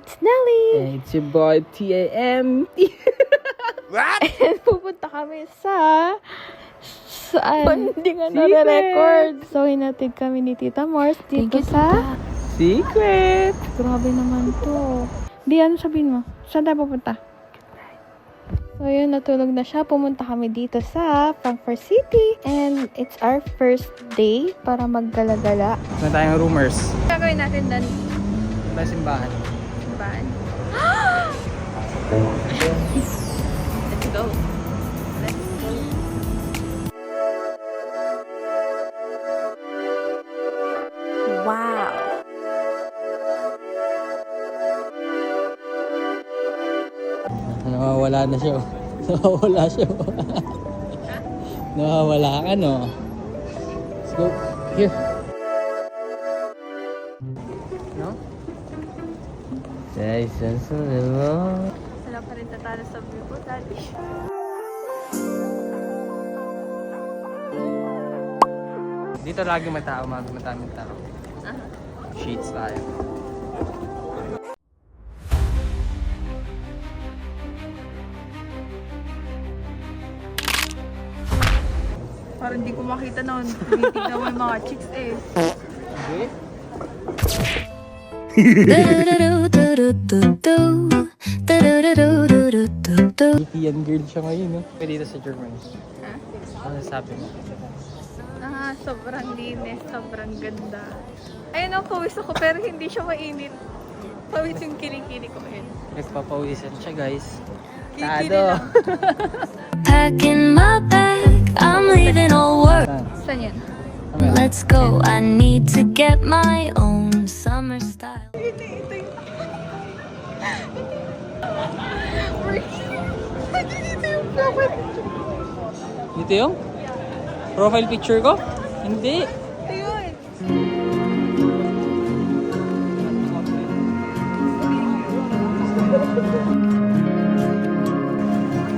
It's Nelly! And it's your boy, TAM. What? And pupunta kami sa hindi nga na-record. So, hinatid kami ni Tita Mars dito sa Secret! Grabe naman to. Di, ano sabihin mo? Saan tayo pupunta? So, yun, natulog na siya. Pumunta kami dito sa Frankfurt City. And it's our first day para maggala-gala. Na tayong rumors. Gagawin natin doon. Sa simbahan. Simbahan. Let's go. Let's go. Wow. Nawawala na siya. Nawawala siya. Nawawala ka, no? Let's go. Here. No? Jason, mo. Wala pa rin tatalo sa view ko, daddy. Dito lagi may tao, madaming tao. Sheets tayo. Parang hindi ko makita na tinitignan mo yung mga chicks eh. Okay? European girl siya ngayon, no? Pwede dito sa Germany. Ha? Ano sabi mo? Sobrang linis, sobrang ganda. Ayun ang pawis ako pero hindi siya mainit. Pawis yung kilikili ko yun. Nagpapawisan siya, guys. Kilikili Tado. lang. Packing my bag, I'm leaving all work. Saan yan? Let's go, I need to get my own summer style. Ito yung... Dito yung profile picture. Dito yung profile picture ko? Hindi. Ito yun.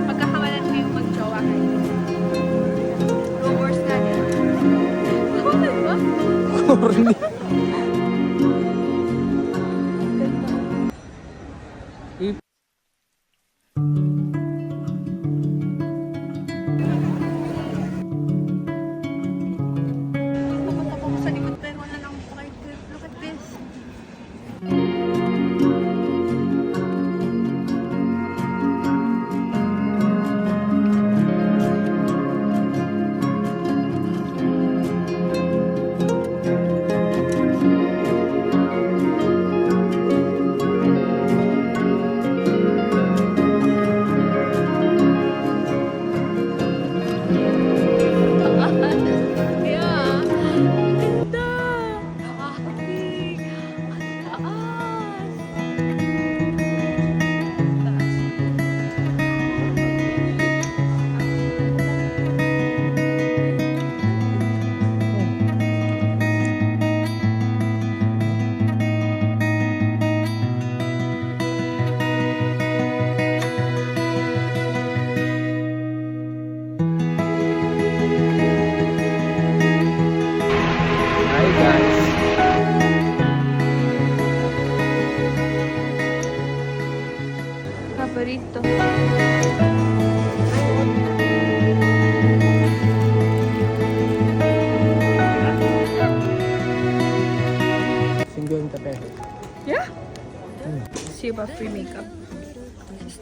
Pagkakawalan mo yung mag-jowa kayo. Rumors nga din. Kawalan ba? Corny. Pumunta ko sa likod pero wala lang ako kay Cliff. Look at this. Yeah. Ganda! Nakakapig! Ang taas! Hi, guys. Paborito. Single tape. Yeah? See about free makeup.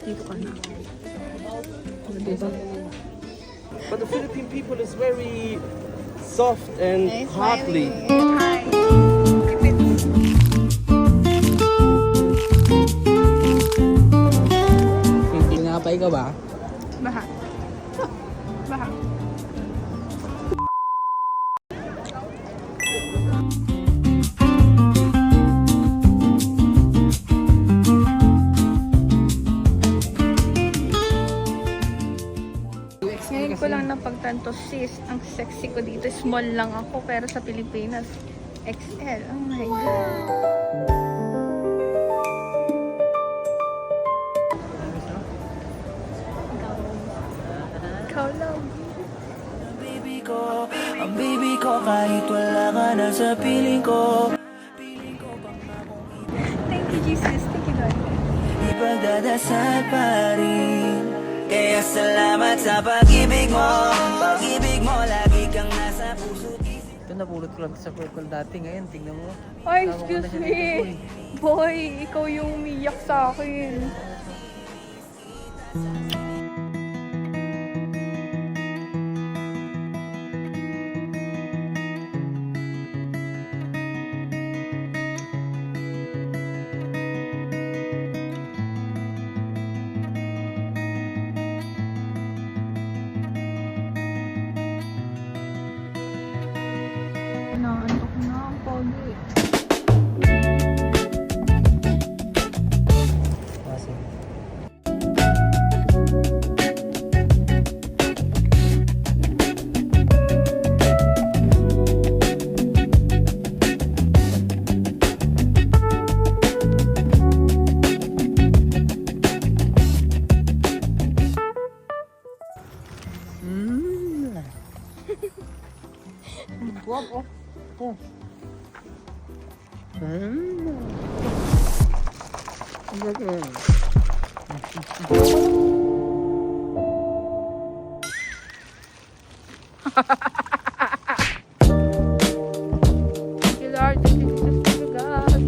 Dito ka na. Diba? But the Philippine people is very soft and heartly. Hi. Tinapay ka ba? Baha. Baha. Ngayon ko lang napagtanto, sis, ang sexy ko dito. Small lang ako, pero sa Pilipinas, XL. Oh my God. Ikaw lang. Ang baby ko kahit wala ka na sa piling ko. Thank you, Jesus. Thank you, God. pagdadasal pa rin. Kaya salamat sa pag-ibig mo. Pag-ibig mo, lagi kang nasa puso't isip. Ito napulot ko lang sa purple dati. Ngayon, tignan mo. Ay, Tama ko na excuse siya me. dito, Boy, ikaw yung umiyak sa akin. Naantok na ang pogi. Kasi, Guwapo. Oh. Ang galing. Thank you, Lord. Thank you, Jesus. Thank you, God.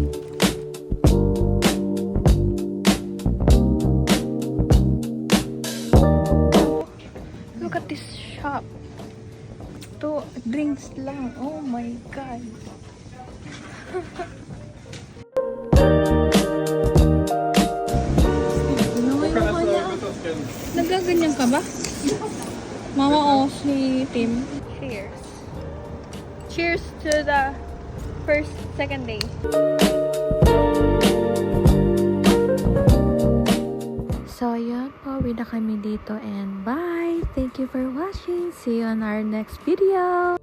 Look at this shop. To drinks lang. Oh my God. Nagaganyan ka ba? Mama, si Tim. Cheers. Cheers to the second day. So, yun. Pauwi na kami dito and bye! Thank you for watching. See you on our next video.